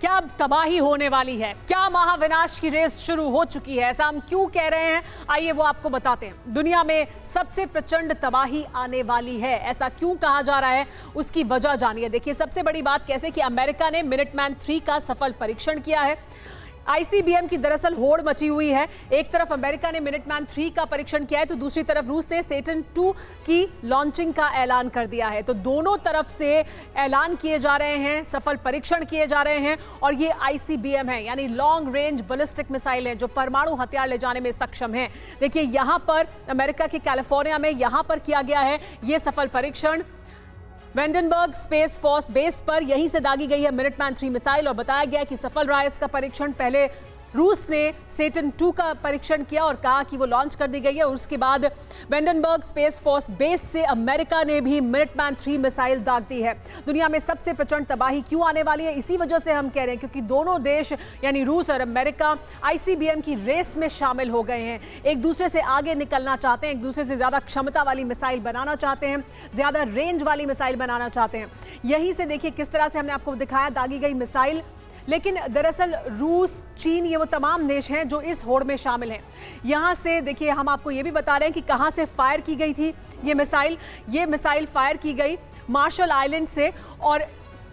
क्या तबाही होने वाली है, क्या महाविनाश की रेस शुरू हो चुकी है, ऐसा हम क्यों कह रहे हैं, आइए वो आपको बताते हैं। दुनिया में सबसे प्रचंड तबाही आने वाली है, ऐसा क्यों कहा जा रहा है, उसकी वजह जानिए। देखिए, सबसे बड़ी बात कैसे कि अमेरिका ने मिनटमैन 3 का सफल परीक्षण किया है। आईसीबीएम की दरअसल होड़ मची हुई है। एक तरफ अमेरिका ने मिनटमैन 3 का परीक्षण किया है तो दूसरी तरफ रूस ने सेटन 2 की लॉन्चिंग का ऐलान कर दिया है। तो दोनों तरफ से ऐलान किए जा रहे हैं, सफल परीक्षण किए जा रहे हैं। और ये आईसीबीएम है, यानी लॉन्ग रेंज बैलिस्टिक मिसाइल है, जो परमाणु हथियार ले जाने में सक्षम है। देखिए, यहां पर अमेरिका के कैलिफोर्निया में यहां पर किया गया है ये सफल परीक्षण। वेंडनबर्ग स्पेस फोर्स बेस पर यहीं से दागी गई है मिनटमैन 3 मिसाइल और बताया गया कि सफल रहा इसका परीक्षण। पहले रूस ने सेटन 2 का परीक्षण किया और कहा कि वो लॉन्च कर दी गई है। उसके बाद वेंडनबर्ग स्पेस फोर्स बेस से अमेरिका ने भी मिनटमैन 3 मिसाइल दाग दी है। दुनिया में सबसे प्रचंड तबाही क्यों आने वाली है, इसी वजह से हम कह रहे हैं क्योंकि दोनों देश यानी रूस और अमेरिका आईसीबीएम की रेस में शामिल हो गए हैं। एक दूसरे से आगे निकलना चाहते हैं, एक दूसरे से ज्यादा क्षमता वाली मिसाइल बनाना चाहते हैं, ज्यादा रेंज वाली मिसाइल बनाना चाहते हैं। यहीं से देखिए किस तरह से हमने आपको दिखाया दागी गई मिसाइल। लेकिन दरअसल रूस, चीन, ये वो तमाम देश हैं जो इस होड़ में शामिल हैं। यहाँ से देखिए, हम आपको ये भी बता रहे हैं कि कहाँ से फायर की गई थी ये मिसाइल फायर की गई मार्शल आइलैंड से। और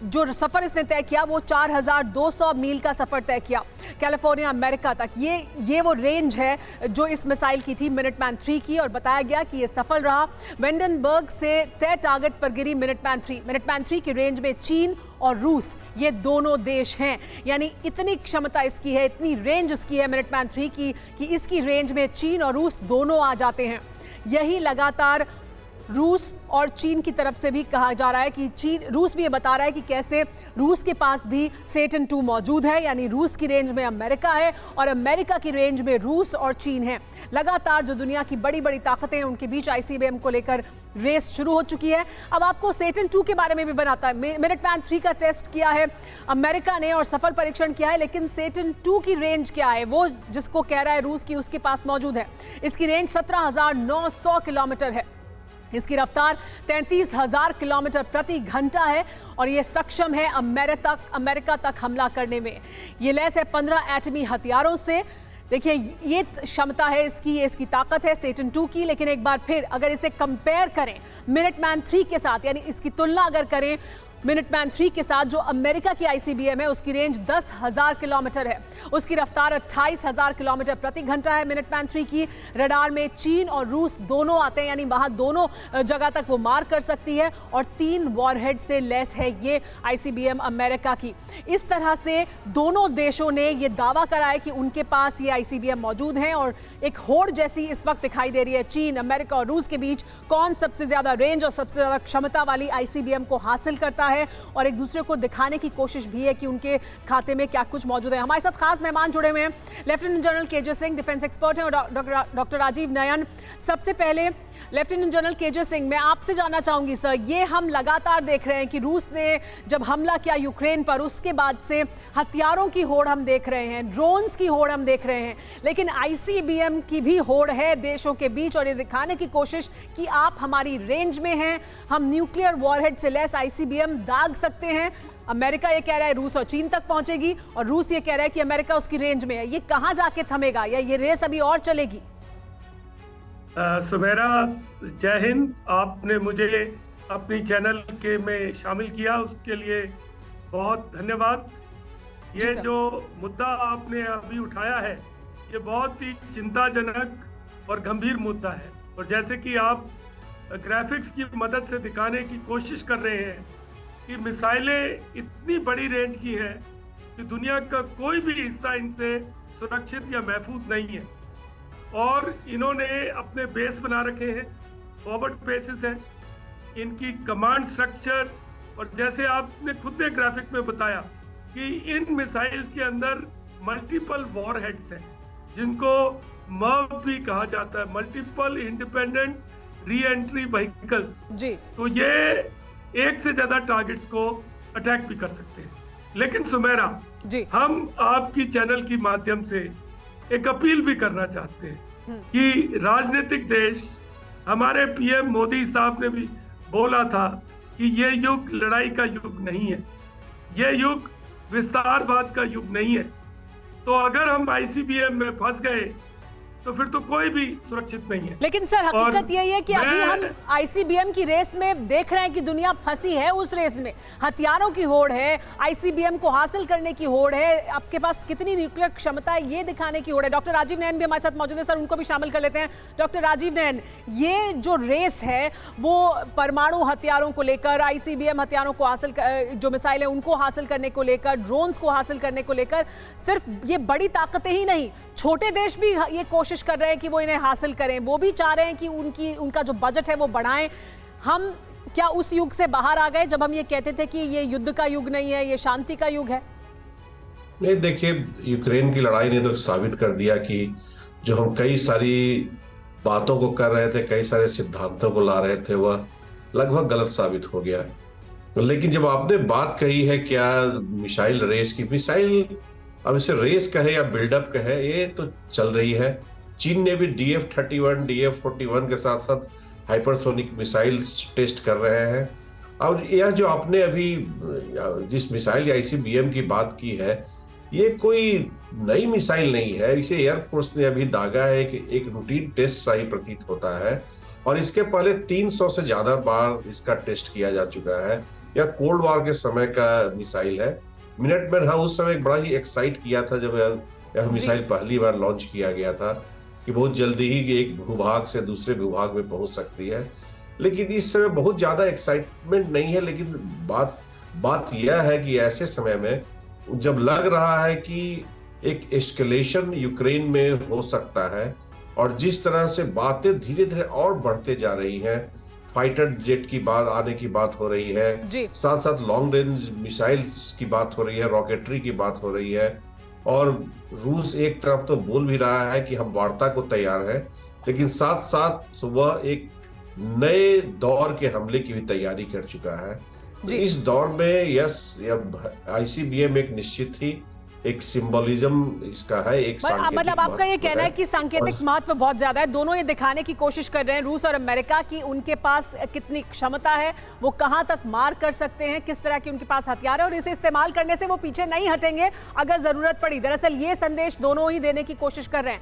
जो सफ़र इसने तय किया वो 4200 मील का सफ़र तय किया कैलिफोर्निया अमेरिका तक। ये वो रेंज है जो इस मिसाइल की थी मिनटमैन 3 की। और बताया गया कि ये सफल रहा। वेंडनबर्ग से तय टारगेट पर गिरी मिनटमैन 3। मिनटमैन 3 की रेंज में चीन और रूस, ये दोनों देश हैं। यानी इतनी क्षमता इसकी है, इतनी रेंज इसकी है मिनटमैन 3 की कि इसकी रेंज में चीन और रूस दोनों आ जाते हैं। यही लगातार रूस और चीन की तरफ से भी कहा जा रहा है कि रूस भी ये बता रहा है कि कैसे रूस के पास भी सेटन 2 मौजूद है। यानी रूस की रेंज में अमेरिका है और अमेरिका की रेंज में रूस और चीन है। लगातार जो दुनिया की बड़ी बड़ी ताकतें हैं उनके बीच आईसीबीएम को लेकर रेस शुरू हो चुकी है। अब आपको सेटन 2 के बारे में भी बनाता है। मिनटमैन 3 का टेस्ट किया है अमेरिका ने और सफल परीक्षण किया है, लेकिन सेटन 2 की रेंज क्या है, वो जिसको कह रहा है रूस की, उसके पास मौजूद है। इसकी रेंज 17,900 किलोमीटर है। इसकी रफ्तार 33,000 किलोमीटर प्रति घंटा है और ये सक्षम है अमेरिका तक हमला करने में। ये लैस है 15 एटमी हथियारों से। देखिए, ये क्षमता है इसकी, ये इसकी ताकत है सेटन 2 की। लेकिन एक बार फिर अगर इसे कंपेयर करें मिनटमैन 3 के साथ, यानी इसकी तुलना अगर करें मिनटमैन 3 के साथ, जो अमेरिका की आईसीबीएम है उसकी रेंज 10,000 किलोमीटर है। उसकी रफ्तार 28,000 किलोमीटर प्रति घंटा है मिनटमैन 3 की। रडार में चीन और रूस दोनों आते हैं, यानी वहां दोनों जगह तक वो मार कर सकती है। और 3 वॉरहेड से लैस है ये आईसीबीएम अमेरिका की। इस तरह से दोनों देशों ने ये दावा करा है कि उनके पास ये आईसीबीएम मौजूद हैं। और एक होड़ जैसी इस वक्त दिखाई दे रही है चीन, अमेरिका और रूस के बीच, कौन सबसे ज्यादा रेंज और सबसे ज्यादा क्षमता वाली आईसीबीएम को हासिल करता है। और एक दूसरे को दिखाने की कोशिश भी है कि उनके खाते में क्या कुछ मौजूद है। हमारे साथ खास मेहमान जुड़े हुए हैं, lieutenant general KJ Singh, defence expert हैं, और डॉक्टर राजीव नयन। सबसे पहले लेफ्टिनेंट जनरल केजे सिंह, मैं आपसे जानना चाहूंगी सर, ये हम लगातार देख रहे हैं कि रूस ने जब हमला किया यूक्रेन पर, उसके बाद से हथियारों की होड़ हम देख रहे हैं, ड्रोन्स की होड़ हम देख रहे हैं, लेकिन आईसीबीएम की भी होड़ है देशों के बीच। और ये दिखाने की कोशिश कि आप हमारी रेंज में हैं, हम न्यूक्लियर वॉरहेड से लैस आईसीबीएम दाग सकते हैं। अमेरिका ये कह रहा है रूस और चीन तक पहुंचेगी, और रूस ये कह रहा है कि अमेरिका उसकी रेंज में है। ये कहां जाके थमेगा, या ये रेस अभी और चलेगी? सुमेरा, जय हिंद। आपने मुझे अपनी चैनल के में शामिल किया, उसके लिए बहुत धन्यवाद। ये जो मुद्दा आपने अभी उठाया है, ये बहुत ही चिंताजनक और गंभीर मुद्दा है। और जैसे कि आप ग्राफिक्स की मदद से दिखाने की कोशिश कर रहे हैं कि मिसाइलें इतनी बड़ी रेंज की हैं कि दुनिया का कोई भी हिस्सा इनसे सुरक्षित या महफूज नहीं है। और इन्होंने अपने बेस बना रखे हैं, फॉरवर्ड बेसिस हैं, इनकी कमांड स्ट्रक्चर्स, और जैसे आपने खुद ने ग्राफिक में बताया कि इन मिसाइल्स के अंदर मल्टीपल वॉरहेड्स हैं, जिनको मर्व भी कहा जाता है, multiple independent re entry vehicles जी। तो ये एक से ज्यादा टारगेट्स को अटैक भी कर सकते हैं। लेकिन सुमेरा जी, हम आपकी चैनल की माध्यम से एक अपील भी करना चाहते हैं कि राजनीतिक देश, हमारे पीएम मोदी साहब ने भी बोला था कि ये युग लड़ाई का युग नहीं है, ये युग विस्तारवाद का युग नहीं है। तो अगर हम आईसीबीएम में फंस गए तो फिर तो कोई भी सुरक्षित नहीं है। लेकिन सर हकीकत यही है कि अभी हम आईसीबीएम की रेस में देख रहे हैं कि दुनिया फंसी है उस रेस में। हथियारों की होड़ है, आईसीबीएम को हासिल करने की होड़ है, आपके पास कितनी न्यूक्लियर क्षमता है ये दिखाने की होड़ है। डॉक्टर राजीव नयन भी हमारे साथ मौजूद है, सर उनको भी शामिल कर लेते हैं। डॉक्टर राजीव नयन, ये जो रेस है वो परमाणु हथियारों को लेकर, आईसीबीएम हथियारों को हासिल जो मिसाइल है उनको हासिल करने को लेकर, ड्रोन्स को हासिल करने को लेकर, सिर्फ ये बड़ी ताकतें ही नहीं, छोटे देश भी ये कोशिश कर रहे हैं कि वो इन्हें हासिल करें। वो भी चाह रहे हैं कि उनका जो बजट है वो बढ़ाएं। हम क्या उस युग से बाहर आ गए जब हम ये कहते थे कि ये युद्ध का युग नहीं है, ये शांति का युग है? नहीं, देखिए, यूक्रेन की लड़ाई ने तो साबित कर दिया कि जो हम कई सारी बातों को कर रहे थे, कई सारे सिद्धांतों को ला रहे थे, वह लगभग गलत साबित हो गया। लेकिन जब आपने बात कही है क्या मिसाइल रेस की, मिसाइल अब इसे रेस कहे या बिल्डअप कहे, ये तो चल रही है। चीन ने भी DF-31, DF-41 के साथ साथ हाइपरसोनिक मिसाइल्स टेस्ट कर रहे हैं। और यह जो आपने अभी जिस मिसाइल या आईसीबीएम की बात की है, ये कोई नई मिसाइल नहीं है। इसे एयरफोर्स ने अभी दागा है कि एक रूटीन टेस्ट सा ही प्रतीत होता है, और इसके पहले 300 से ज्यादा बार इसका टेस्ट किया जा चुका है। यह कोल्ड वॉर के समय का मिसाइल है। मिनटमैन हाँ उस समय बड़ा ही एक्साइट किया था जब यह मिसाइल पहली बार लॉन्च किया गया था कि बहुत जल्दी ही एक भूभाग से दूसरे भूभाग में पहुंच सकती है। लेकिन इस समय बहुत ज्यादा एक्साइटमेंट नहीं है। लेकिन बात यह है कि ऐसे समय में जब लग रहा है कि एक एस्केलेशन यूक्रेन में हो सकता है, और जिस तरह से बातें धीरे धीरे और बढ़ते जा रही हैं, फाइटर जेट की बात आने की बात हो रही है, साथ साथ लॉन्ग रेंज मिसाइल्स की बात हो रही है, रॉकेटरी की बात हो रही है, और रूस एक तरफ तो बोल भी रहा है कि हम वार्ता को तैयार है, लेकिन साथ साथ वह एक नए दौर के हमले की भी तैयारी कर चुका है। तो इस दौर में आईसीबीएम एक निश्चित ही एक सिंबलिज्म इसका है, एक सांकेतिक मतलब आपका ये कहना है कि सांकेतिक महत्व बहुत ज्यादा है। दोनों ये दिखाने की कोशिश कर रहे हैं, रूस और अमेरिका, की उनके पास कितनी क्षमता है, वो कहां तक मार कर सकते हैं, किस तरह की उनके पास हथियार है, और इसे इस्तेमाल करने से वो पीछे नहीं हटेंगे अगर जरूरत पड़ी। दरअसल ये संदेश दोनों ही देने की कोशिश कर रहे हैं।